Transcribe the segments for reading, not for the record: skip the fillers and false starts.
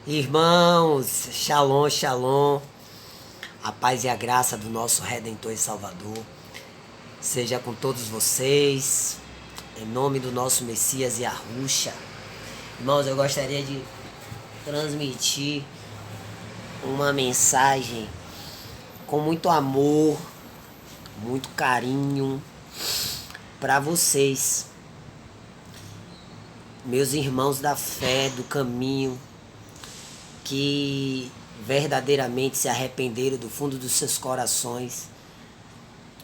Irmãos, shalom, shalom, a paz e a graça do nosso Redentor e Salvador seja com todos vocês, em nome do nosso Messias Yahushua. Irmãos, eu gostaria de transmitir uma mensagem com muito amor, muito carinho para vocês, meus irmãos da fé, do caminho, que verdadeiramente se arrependeram do fundo dos seus corações,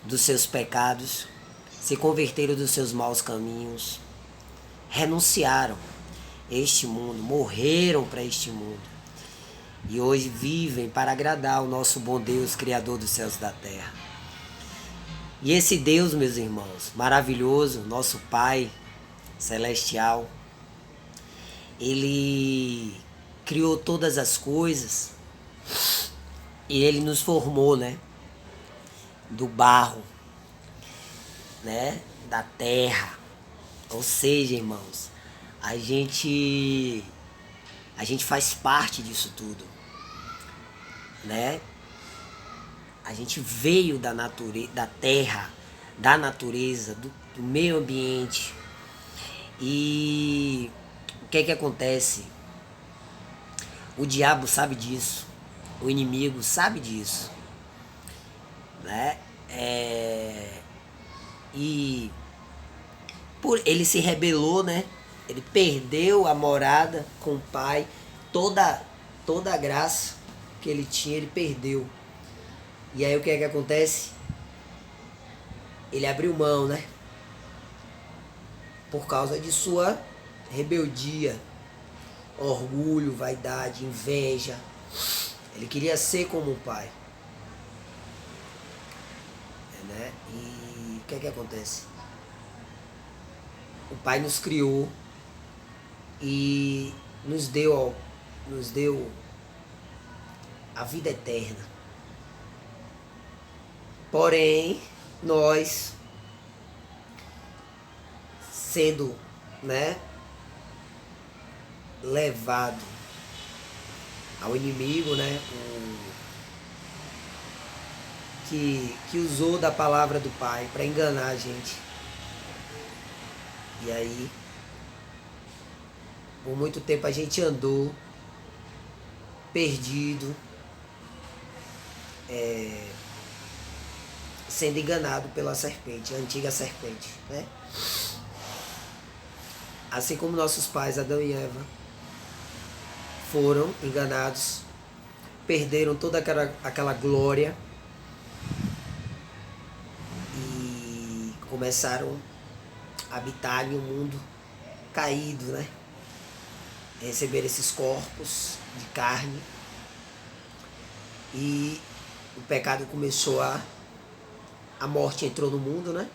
dos seus pecados, se converteram dos seus maus caminhos, renunciaram a este mundo, morreram para este mundo e hoje vivem para agradar o nosso bom Deus, Criador dos céus e da terra. E esse Deus, meus irmãos, maravilhoso, nosso Pai celestial, Ele criou todas as coisas e Ele nos formou, né? Do barro, né? Da terra. Ou seja, irmãos, a gente faz parte disso tudo, né? A gente veio da natureza, da terra, da natureza, do meio ambiente. E o que é que acontece? O diabo sabe disso, o inimigo sabe disso, né? E ele se rebelou, né? Ele perdeu a morada com o Pai, toda a graça que ele tinha, ele perdeu. E aí o que é que acontece? Ele abriu mão, né? Por causa de sua rebeldia, orgulho, vaidade, inveja. Ele queria ser como o Pai, né? E o que é que acontece? O Pai nos criou e nos deu a vida eterna. Porém, nós, sendo, né, levado ao inimigo, né, que usou da palavra do Pai para enganar a gente. E aí, por muito tempo a gente andou perdido, sendo enganado pela serpente, a antiga serpente, né? Assim como nossos pais, Adão e Eva, foram enganados, perderam toda aquela glória e começaram a habitar em um mundo caído, né? Receber esses corpos de carne e o pecado começou a morte entrou no mundo, né?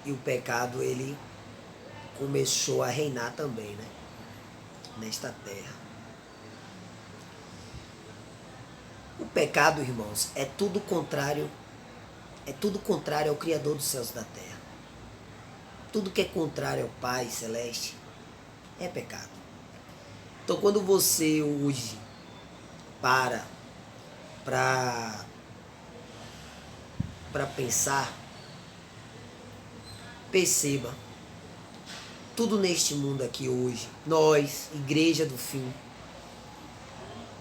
E o pecado, ele começou a reinar também, né? Nesta terra. O pecado, irmãos, é tudo contrário ao Criador dos céus e da terra. Tudo que é contrário ao Pai Celeste é pecado. Então, quando você hoje para pensar, perceba, tudo neste mundo aqui hoje, nós, Igreja do Fim,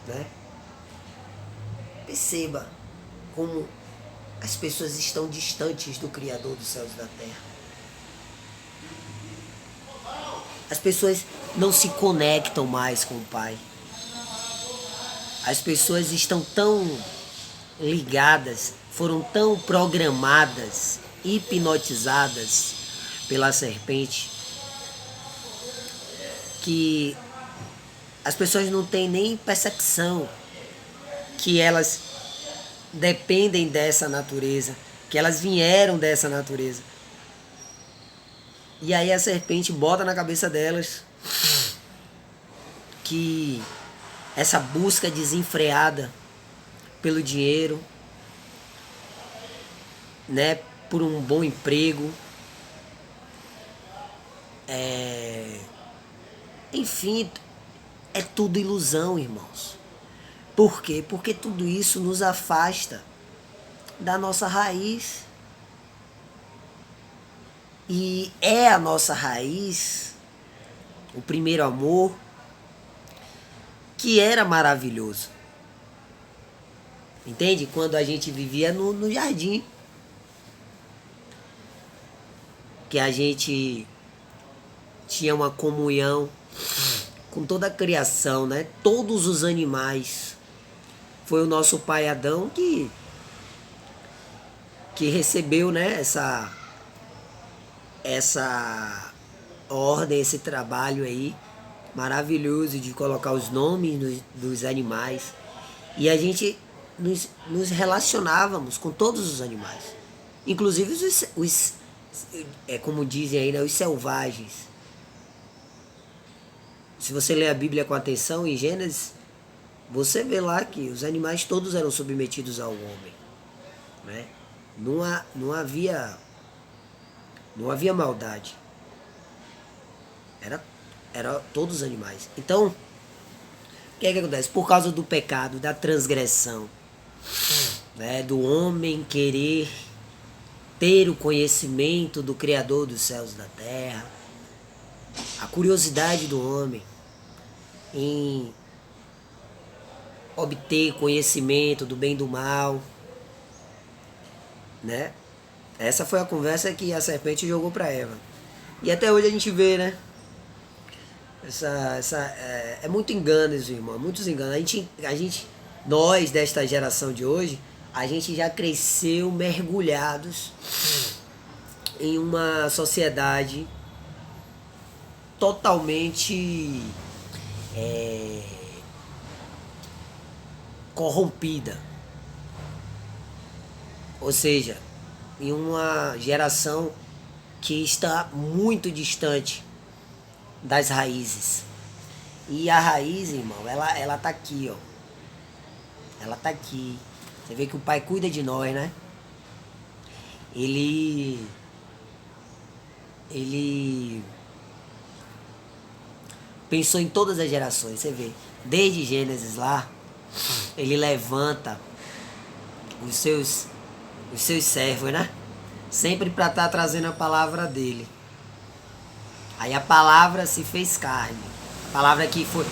né? Perceba como as pessoas estão distantes do Criador dos céus e da terra. As pessoas não se conectam mais com o Pai. As pessoas estão tão ligadas, foram tão programadas, hipnotizadas pela serpente, que as pessoas não têm nem percepção que elas dependem dessa natureza, que elas vieram dessa natureza. E aí a serpente bota na cabeça delas que essa busca desenfreada pelo dinheiro, né, por um bom emprego, enfim, É tudo ilusão, irmãos. Por quê? Porque tudo isso nos afasta da nossa raiz. E é a nossa raiz, o primeiro amor, que era maravilhoso. Entende? Quando a gente vivia no jardim. Que a gente tinha uma comunhão com toda a criação, né? Todos os animais. Foi o nosso pai Adão que recebeu, né, essa ordem, esse trabalho aí maravilhoso de colocar os nomes dos animais. E a gente nos relacionávamos com todos os animais. Inclusive como dizem aí, né, os selvagens. Se você ler a Bíblia com atenção, em Gênesis, você vê lá que os animais todos eram submetidos ao homem. Né? Não havia maldade. Era todos os animais. Então, o que é que acontece? Por causa do pecado, da transgressão, né, do homem querer ter o conhecimento do Criador dos céus e da terra, a curiosidade do homem em obter conhecimento do bem e do mal, né? Essa foi a conversa que a serpente jogou para Eva. E até hoje a gente vê, né? É muito engano isso, irmão. Muitos enganos. Nós desta geração de hoje, a gente já cresceu mergulhados em uma sociedade totalmente corrompida. Ou seja, em uma geração que está muito distante das raízes. E a raiz, irmão, ela tá aqui, ó. Ela tá aqui. Você vê que o Pai cuida de nós, né? Ele pensou em todas as gerações, você vê. Desde Gênesis lá, ele levanta os seus servos, né? Sempre para estar trazendo a palavra dele. Aí a palavra se fez carne. A palavra que foi...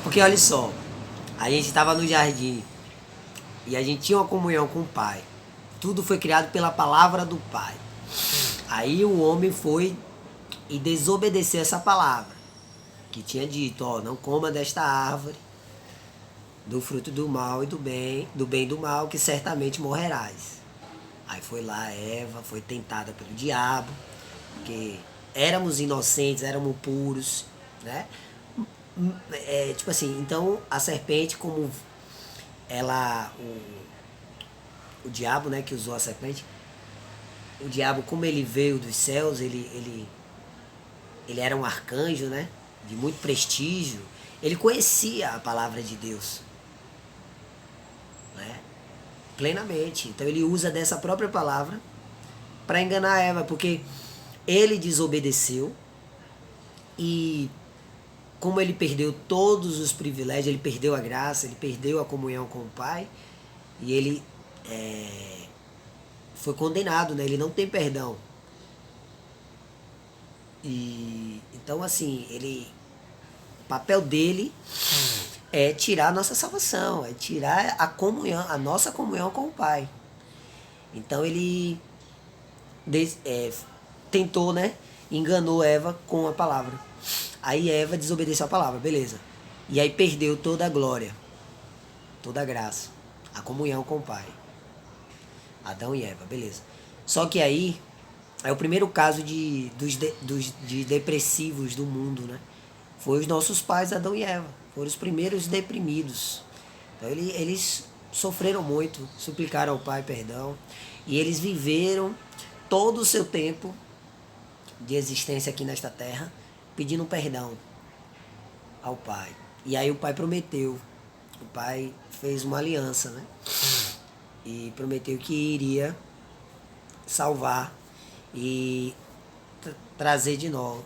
Porque olha só, a gente estava no jardim e a gente tinha uma comunhão com o Pai. Tudo foi criado pela palavra do Pai. Aí o homem foi e desobedeceu essa palavra. Que tinha dito, ó, não coma desta árvore, do fruto do mal e do bem e do mal, que certamente morrerás. Aí foi lá Eva, foi tentada pelo diabo, porque éramos inocentes, éramos puros, né? Tipo assim, então a serpente, como ela, o diabo, né, que usou a serpente, o diabo, como ele veio dos céus, ele era um arcanjo, né, de muito prestígio, ele conhecia a palavra de Deus, né, plenamente. Então ele usa dessa própria palavra para enganar Eva, porque ele desobedeceu e como ele perdeu todos os privilégios, ele perdeu a graça, ele perdeu a comunhão com o Pai e ele foi condenado, né? Ele não tem perdão. E então assim, o papel dele é tirar a nossa salvação, é tirar a comunhão, a nossa comunhão com o Pai. Então ele tentou, né? Enganou Eva com a palavra. Aí Eva desobedeceu a palavra, beleza. E aí perdeu toda a glória, toda a graça, a comunhão com o Pai. Adão e Eva, beleza. Só que aí é o primeiro caso de depressivos do mundo, né? Foi os nossos pais, Adão e Eva. Foram os primeiros deprimidos. Então eles sofreram muito, suplicaram ao Pai perdão. E eles viveram todo o seu tempo de existência aqui nesta terra pedindo perdão ao Pai. E aí o Pai prometeu. O Pai fez uma aliança, né? E prometeu que iria salvar e trazer de novo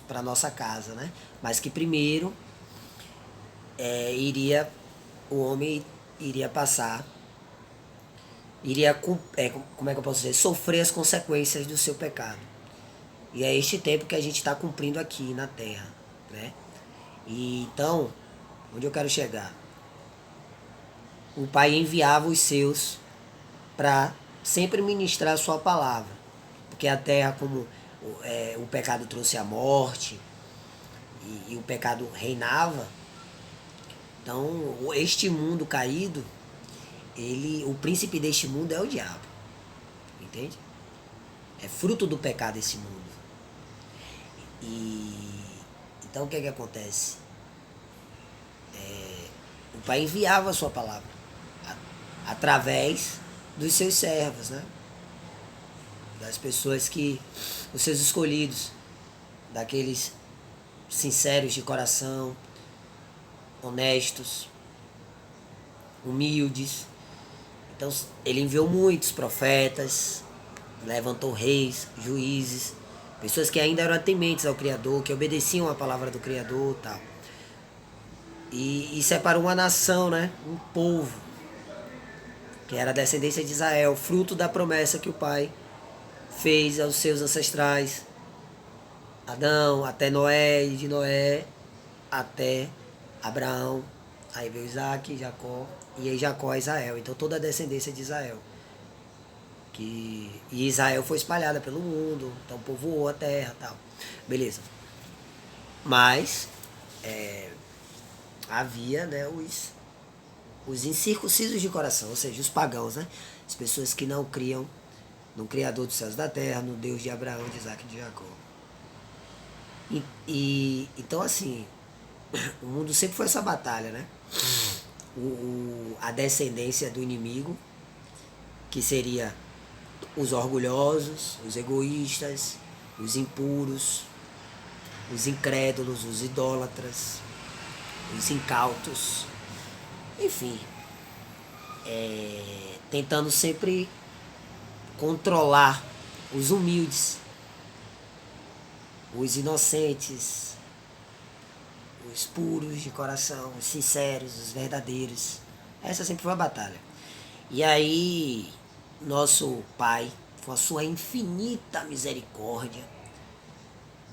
para nossa casa, né? Mas que primeiro o homem iria passar, iria, como é que eu posso dizer, sofrer as consequências do seu pecado. E é este tempo que a gente está cumprindo aqui na Terra, né? E então, onde eu quero chegar? O Pai enviava os seus para sempre ministrar a sua palavra. Porque a Terra, como o pecado trouxe a morte e o pecado reinava, então este mundo caído, o príncipe deste mundo é o diabo, entende? É fruto do pecado esse mundo. E então o que é que acontece? O Pai enviava a sua palavra através dos seus servos, né? Das pessoas os seus escolhidos, daqueles sinceros de coração, honestos, humildes. Então ele enviou muitos profetas, levantou reis, juízes, pessoas que ainda eram tementes ao Criador, que obedeciam à palavra do Criador e tal. E separou uma nação, né? Um povo, que era a descendência de Israel, fruto da promessa que o Pai fez aos seus ancestrais, Adão, até Noé, e de Noé até Abraão, aí veio Isaac, Jacó, e aí Jacó é Israel. Então toda a descendência de Israel. E Israel foi espalhada pelo mundo, então povoou a terra e tal. Beleza. Mas havia, né, os incircuncisos de coração, ou seja, os pagãos, né? As pessoas que não criam no Criador dos céus e da terra, no Deus de Abraão, de Isaac e de Jacó. Então assim, o mundo sempre foi essa batalha, né? A descendência do inimigo, que seria os orgulhosos, os egoístas, os impuros, os incrédulos, os idólatras, os incautos, enfim, tentando sempre controlar os humildes, os inocentes, os puros de coração, os sinceros, os verdadeiros. Essa sempre foi a batalha. E aí, nosso Pai, com a sua infinita misericórdia,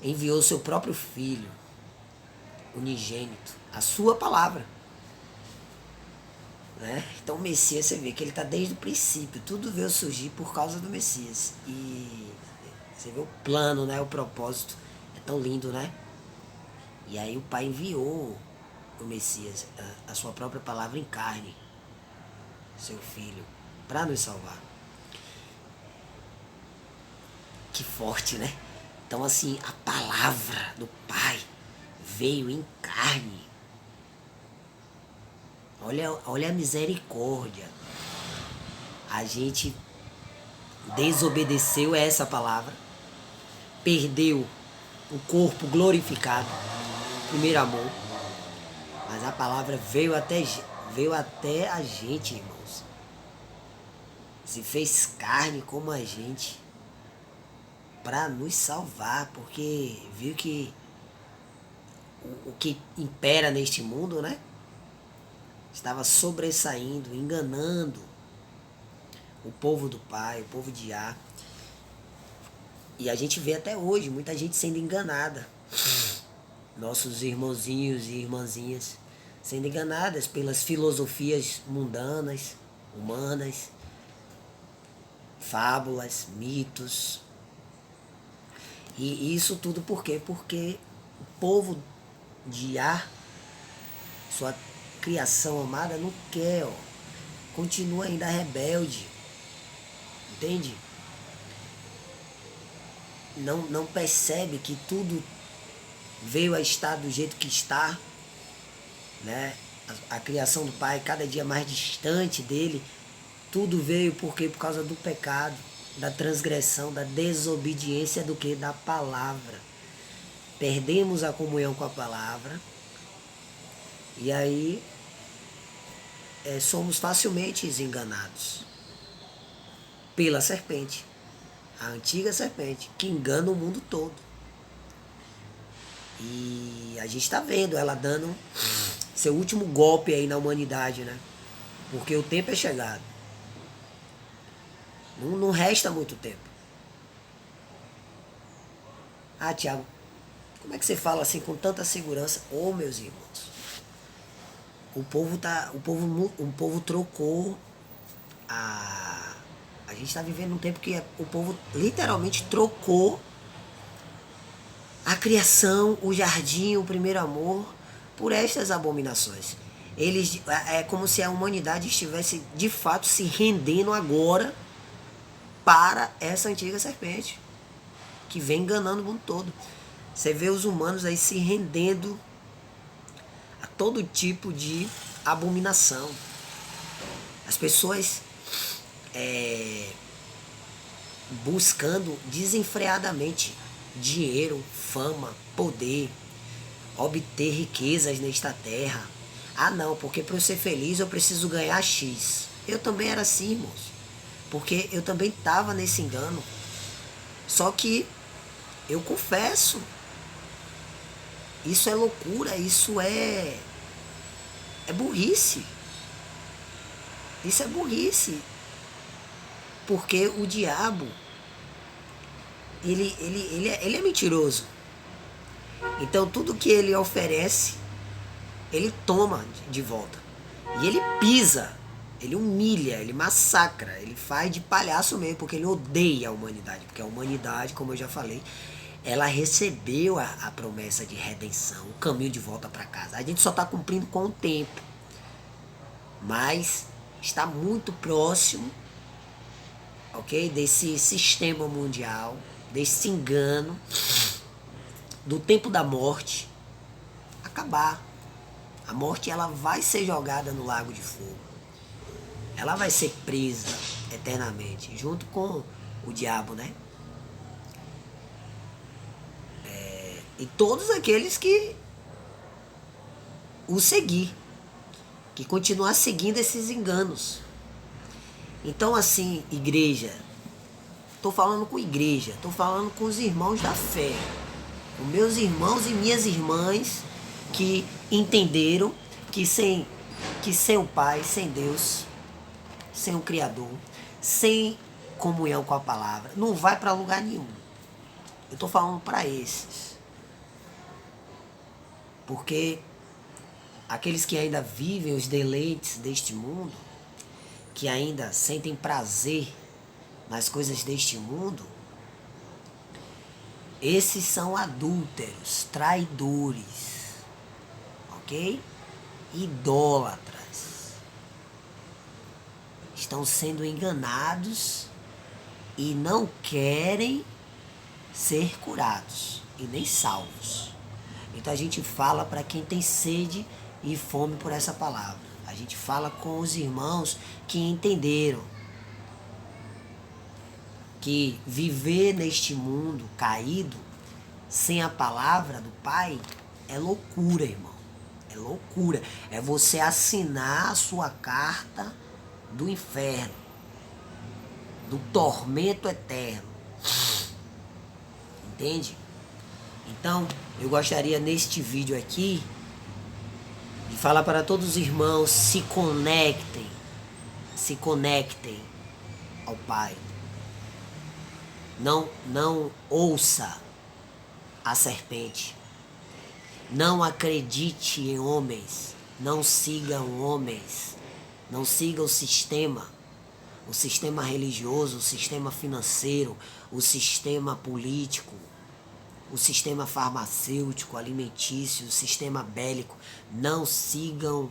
enviou seu próprio Filho, unigênito, a sua palavra. Né? Então o Messias, você vê que ele está desde o princípio, tudo veio surgir por causa do Messias. E você vê o plano, né? O propósito é tão lindo, né? E aí o Pai enviou o Messias, a sua própria palavra em carne, seu Filho, para nos salvar. Que forte, né? Então assim, a palavra do Pai veio em carne. Olha a misericórdia. A gente desobedeceu a essa palavra, perdeu o corpo glorificado, primeiro amor, mas a palavra veio até a gente, irmãos. Se fez carne como a gente para nos salvar, porque viu que o que impera neste mundo, né? Estava sobressaindo, enganando o povo do Pai, o povo de Á. E a gente vê até hoje muita gente sendo enganada. Nossos irmãozinhos e irmãzinhas sendo enganadas pelas filosofias mundanas, humanas, fábulas, mitos. E isso tudo por quê? Porque o povo de Á, sua criação amada, não quer, continua ainda rebelde, entende? Não percebe que tudo veio a estar do jeito que está, né? A criação do Pai cada dia mais distante dele, tudo veio por causa do pecado, da transgressão, da desobediência do que? Da palavra. Perdemos a comunhão com a palavra e aí somos facilmente enganados pela serpente, a antiga serpente, que engana o mundo todo. E a gente está vendo ela dando seu último golpe aí na humanidade, né? Porque o tempo é chegado. Não resta muito tempo. Ah, Tiago, como é que você fala assim com tanta segurança? Ô, meus irmãos, o povo trocou a a gente está vivendo um tempo que o povo literalmente trocou a criação, o jardim, o primeiro amor por estas abominações. Eles é como se a humanidade estivesse de fato se rendendo agora para essa antiga serpente que vem enganando o mundo todo. Você vê os humanos aí se rendendo a todo tipo de abominação. As pessoas buscando desenfreadamente dinheiro, fama, poder, obter riquezas nesta terra. Ah não, porque para eu ser feliz eu preciso ganhar X. Eu também era assim, irmãos. Porque eu também estava nesse engano. Só que eu confesso, isso é loucura, isso é burrice. Isso é burrice. Porque o diabo, ele é mentiroso. Então tudo que ele oferece, ele toma de volta. E ele pisa, ele humilha, ele massacra, ele faz de palhaço mesmo, porque ele odeia a humanidade. Porque a humanidade, como eu já falei, ela recebeu a promessa de redenção, o caminho de volta para casa. A gente só está cumprindo com o tempo. Mas está muito próximo, ok? Desse sistema mundial, desse engano, do tempo da morte acabar. A morte, ela vai ser jogada no lago de fogo. Ela vai ser presa eternamente, junto com o diabo, né? E todos aqueles que o seguir, que continuar seguindo esses enganos. Então, assim, igreja, estou falando com igreja, estou falando com os irmãos da fé, com meus irmãos e minhas irmãs que entenderam que sem o Pai, sem Deus, sem o Criador, sem comunhão com a palavra, não vai para lugar nenhum. Eu estou falando para esses. Porque aqueles que ainda vivem os deleites deste mundo, que ainda sentem prazer nas coisas deste mundo, esses são adúlteros, traidores, ok? Idólatras. Estão sendo enganados e não querem ser curados e nem salvos. Então a gente fala para quem tem sede e fome por essa palavra. A gente fala com os irmãos que entenderam que viver neste mundo caído sem a palavra do Pai é loucura, irmão. É loucura. É você assinar a sua carta do inferno, do tormento eterno. Entende? Então, eu gostaria neste vídeo aqui de falar para todos os irmãos: se conectem ao Pai. Não ouça a serpente. Não acredite em homens. Não siga homens. Não siga o sistema religioso, o sistema financeiro, o sistema político, o sistema farmacêutico, alimentício, o sistema bélico. Não sigam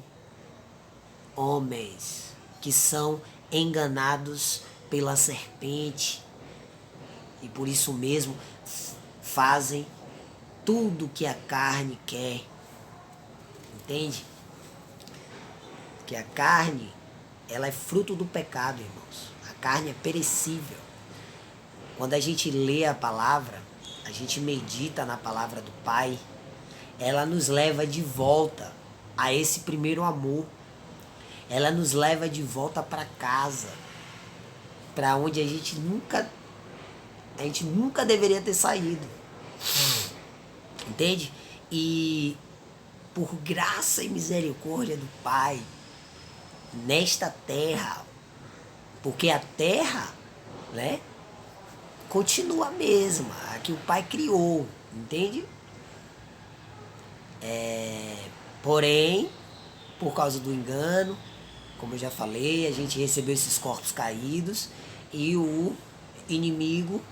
homens que são enganados pela serpente e por isso mesmo fazem tudo que a carne quer. Entende? Que a carne, ela é fruto do pecado, irmãos. A carne é perecível. Quando a gente lê a palavra, a gente medita na palavra do Pai, ela nos leva de volta a esse primeiro amor. Ela nos leva de volta para casa, para onde a gente nunca deveria ter saído. Entende? E por graça e misericórdia do Pai, nesta terra, porque a terra, né, continua a mesma, a que o Pai criou, entende? Porém, por causa do engano, como eu já falei, a gente recebeu esses corpos caídos e o inimigo,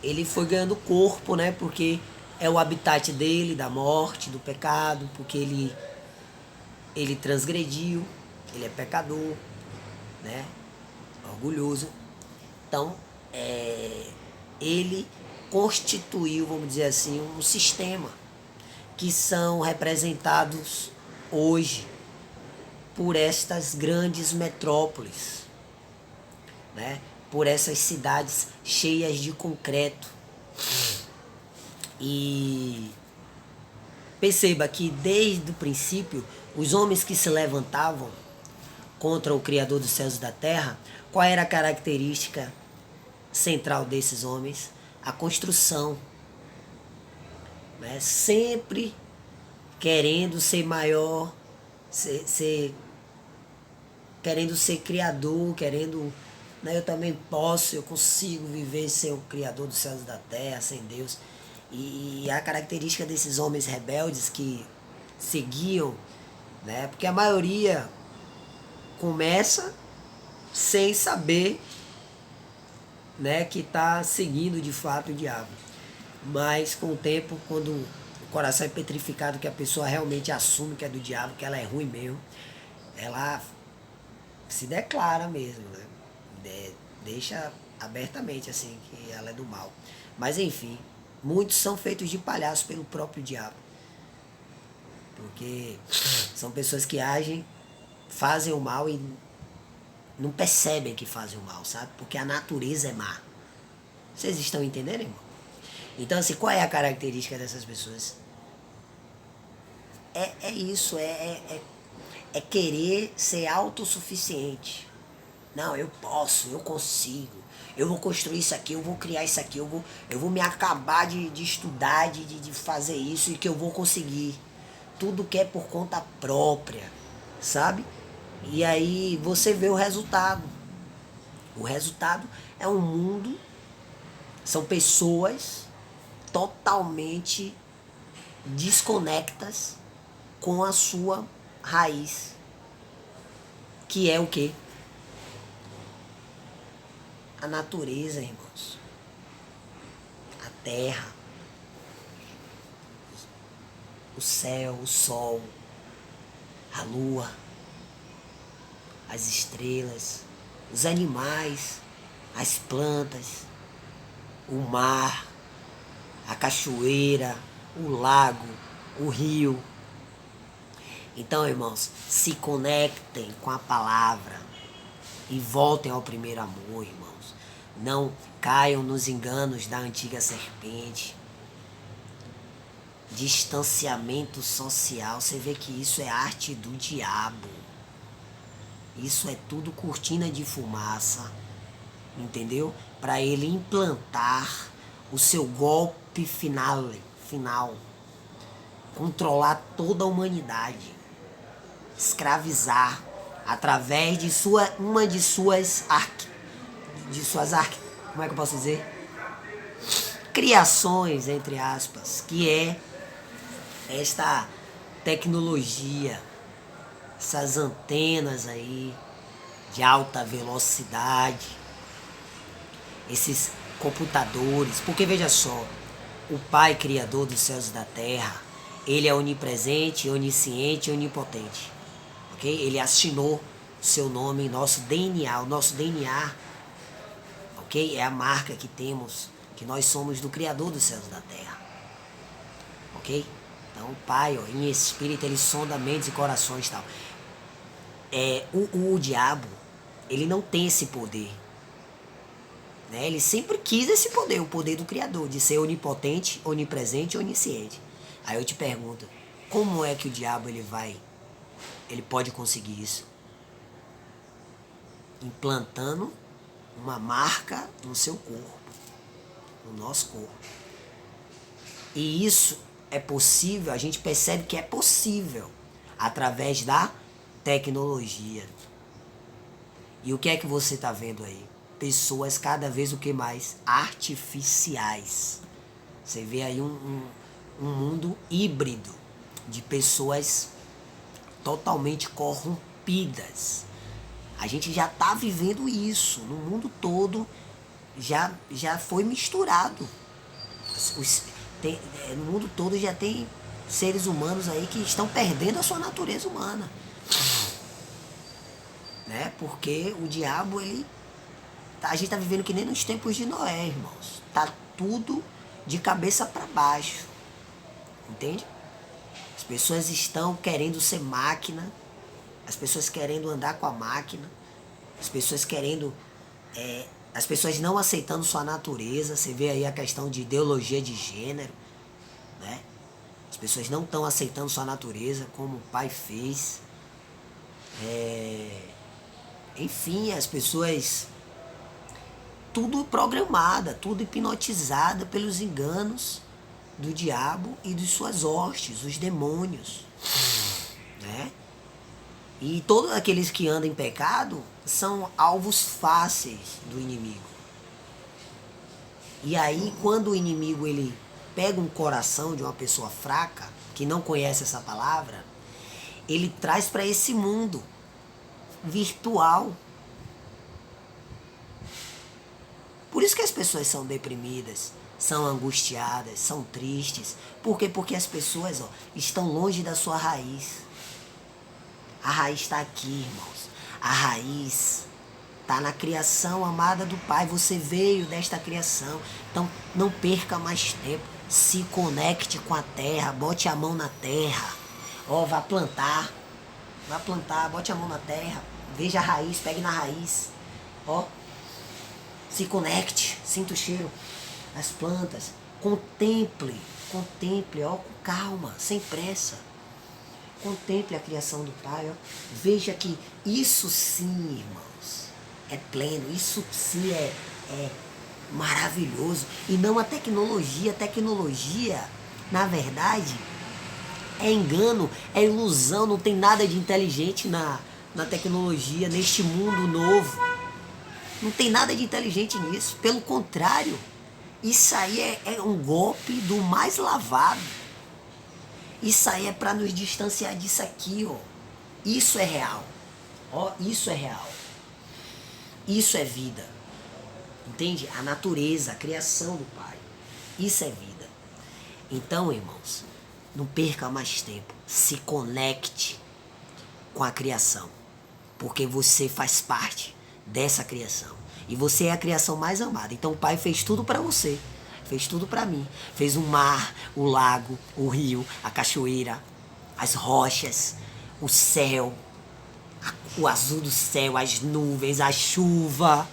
ele foi ganhando corpo, né? Porque é o habitat dele, da morte, do pecado, porque ele transgrediu, ele é pecador, né? Orgulhoso. Então, ele constituiu, vamos dizer assim, um sistema que são representados hoje por estas grandes metrópoles, né? Por essas cidades cheias de concreto. E perceba que desde o princípio, os homens que se levantavam contra o Criador dos céus e da terra, qual era a característica central desses homens? A construção, né? Sempre querendo ser maior, querendo ser criador, querendo, né, eu também posso, eu consigo viver sem o Criador dos céus e da terra, sem Deus. E a característica desses homens rebeldes que seguiam, né, porque a maioria começa sem saber, né, que está seguindo de fato o diabo. Mas com o tempo, quando o coração é petrificado, que a pessoa realmente assume que é do diabo, que ela é ruim mesmo, ela se declara mesmo, né? Deixa abertamente assim que ela é do mal. Mas enfim, muitos são feitos de palhaço pelo próprio diabo. Porque são pessoas que agem, fazem o mal e não percebem que fazem o mal, sabe? Porque a natureza é má. Vocês estão entendendo, irmão? Então, assim, qual é a característica dessas pessoas? É isso, é querer ser autossuficiente. Não, eu posso, eu consigo. Eu vou construir isso aqui, eu vou criar isso aqui, eu vou me acabar de estudar, de fazer isso e que eu vou conseguir. Tudo que é por conta própria, sabe? E aí você vê o resultado. O resultado é um mundo, são pessoas totalmente desconectas com a sua raiz, que é o quê? A natureza, irmãos. A terra, o céu, o sol, a lua, as estrelas, os animais, as plantas, o mar, a cachoeira, o lago, o rio. Então, irmãos, se conectem com a palavra e voltem ao primeiro amor, irmãos. Não caiam nos enganos da antiga serpente. Distanciamento social, você vê que isso é arte do diabo. Isso é tudo cortina de fumaça, entendeu? Para ele implantar o seu golpe final, controlar toda a humanidade, escravizar através de uma de suas como é que eu posso dizer? Criações, entre aspas, que é esta tecnologia, essas antenas aí de alta velocidade, esses computadores, porque veja só, o Pai Criador dos céus e da terra, ele é onipresente, onisciente e onipotente, ok? Ele assinou seu nome em nosso DNA, o nosso DNA, ok? É a marca que temos, que nós somos do Criador dos céus e da terra, ok? Então o Pai, ó, em espírito, ele sonda mentes e corações e tal. O diabo, ele não tem esse poder, né? Ele sempre quis esse poder, o poder do Criador, de ser onipotente, onipresente e onisciente. Aí eu te pergunto, como é que o diabo ele pode conseguir isso? Implantando uma marca no seu corpo, no nosso corpo. E isso é possível, a gente percebe que é possível através da tecnologia. E o que é que você está vendo aí? Pessoas cada vez o que mais? Artificiais. Você vê aí um mundo híbrido de pessoas totalmente corrompidas. A gente já está vivendo isso. No mundo todo já foi misturado. No mundo todo já tem seres humanos aí que estão perdendo a sua natureza humana. Né? Porque o diabo, a gente está vivendo que nem nos tempos de Noé, irmãos. Tá tudo de cabeça para baixo. Entende? As pessoas estão querendo ser máquina. As pessoas querendo andar com a máquina. As pessoas querendo... as pessoas não aceitando sua natureza. Você vê aí a questão de ideologia de gênero. Né? As pessoas não estão aceitando sua natureza como o pai fez. Enfim, as pessoas... tudo programada, tudo hipnotizada pelos enganos do diabo e de suas hostes, os demônios. Né? E todos aqueles que andam em pecado são alvos fáceis do inimigo. E aí, quando o inimigo ele pega um coração de uma pessoa fraca, que não conhece essa palavra, ele traz para esse mundo virtual. Por isso que as pessoas são deprimidas, são angustiadas, são tristes. Por quê? Porque as pessoas estão longe da sua raiz. A raiz está aqui, irmãos. A raiz está na criação amada do Pai. Você veio desta criação. Então, não perca mais tempo. Se conecte com a terra. Bote a mão na terra. Vá plantar. Vá plantar, bote a mão na terra. Veja a raiz, pegue na raiz. Se conecte, sinta o cheiro das plantas. Contemple, com calma, sem pressa. Contemple a criação do Pai. Veja que isso sim, irmãos, é pleno. Isso sim é maravilhoso. E não a tecnologia. A tecnologia, na verdade, é engano, é ilusão. Não tem nada de inteligente na tecnologia, neste mundo novo. Não tem nada de inteligente nisso. Pelo contrário, isso aí é um golpe do mais lavado. Isso aí é para nos distanciar disso aqui, ó. Isso é real. Isso é real. Isso é vida. Entende? A natureza, a criação do Pai. Isso é vida. Então, irmãos, não perca mais tempo. Se conecte com a criação. Porque você faz parte dessa criação. E você é a criação mais amada. Então o Pai fez tudo para você. Fez tudo para mim. Fez o mar, o lago, o rio, a cachoeira, as rochas, o céu, o azul do céu, as nuvens, a chuva,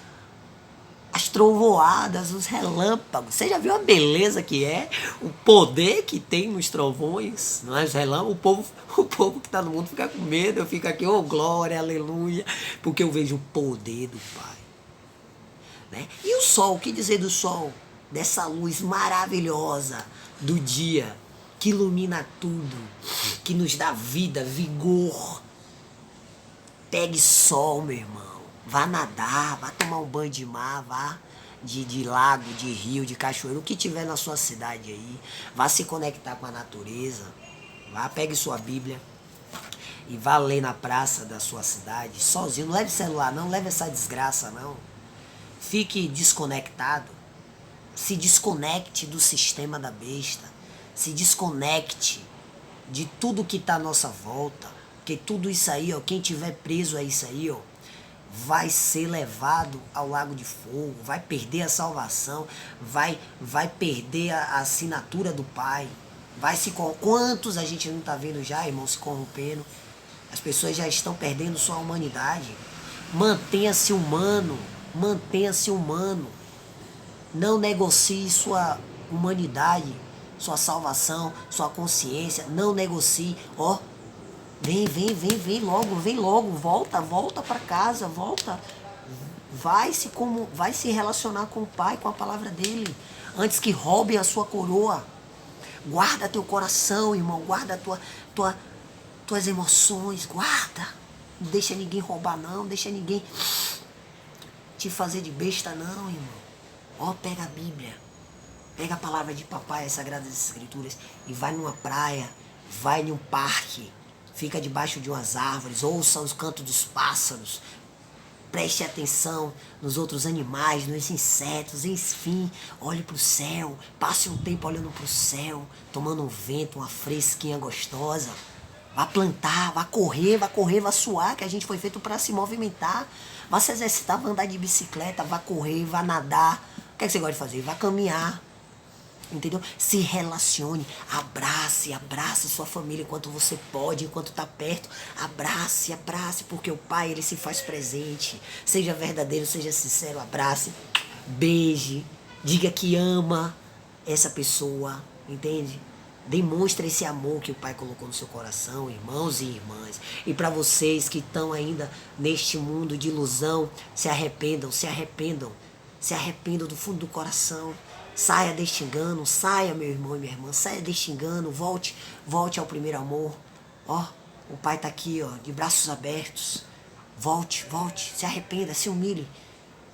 as trovoadas, os relâmpagos. Você já viu a beleza que é? O poder que tem nos trovões, não é? Os relâmpagos. O povo que está no mundo fica com medo. Eu fico aqui, glória, aleluia, porque eu vejo o poder do Pai. Né? E o sol, o que dizer do sol? Dessa luz maravilhosa do dia, que ilumina tudo, que nos dá vida, vigor. Pegue sol, meu irmão. Vá nadar, vá tomar um banho de mar, vá de lago, de rio, de cachoeira, o que tiver na sua cidade aí. Vá se conectar com a natureza. Vá, pegue sua Bíblia e vá ler na praça da sua cidade, sozinho. Não leve celular, não leve essa desgraça, não. Fique desconectado. Se desconecte do sistema da besta. Se desconecte de tudo que está à nossa volta. Porque tudo isso aí, quem tiver preso a isso aí, vai ser levado ao lago de fogo, vai perder a salvação, vai perder a assinatura do Pai. Quantos a gente não está vendo já, irmão, se corrompendo? As pessoas já estão perdendo sua humanidade. Mantenha-se humano. Mantenha-se humano. Não negocie sua humanidade, sua salvação, sua consciência. Não negocie. Vem logo. Volta para casa, volta. Vai se relacionar com o Pai, com a palavra dele. Antes que roubem a sua coroa. Guarda teu coração, irmão. Guarda tuas emoções. Guarda. Não deixa ninguém roubar, não. Não deixa ninguém te fazer de besta, não, irmão. Ó, pega a Bíblia. Pega a palavra de papai, as Sagradas Escrituras, e vai numa praia, vai num parque, fica debaixo de umas árvores, ouça os cantos dos pássaros, preste atenção nos outros animais, nos insetos, enfim, olhe para o céu, passe um tempo olhando para o céu, tomando um vento, uma fresquinha gostosa. Vá plantar, vá correr, vá suar, que a gente foi feito para se movimentar. Vá se exercitar, vá andar de bicicleta, vá correr, vá nadar. O que é que você gosta de fazer? Vá caminhar. Entendeu? Se relacione, abrace sua família enquanto você pode, enquanto está perto. Abrace, porque o Pai, ele se faz presente. Seja verdadeiro, seja sincero, abrace, beije, diga que ama essa pessoa, entende? Demonstre esse amor que o Pai colocou no seu coração, irmãos e irmãs. E para vocês que estão ainda neste mundo de ilusão, se arrependam do fundo do coração. Saia deste engano, saia, meu irmão e minha irmã, saia deste engano, volte ao primeiro amor. Ó, o Pai está aqui, ó, de braços abertos. Volte, se arrependa, se humilhe.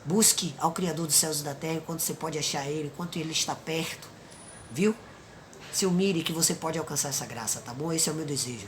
Busque ao Criador dos céus e da terra enquanto você pode achar Ele, enquanto Ele está perto. Viu? Se humilhe que você pode alcançar essa graça, tá bom? Esse é o meu desejo.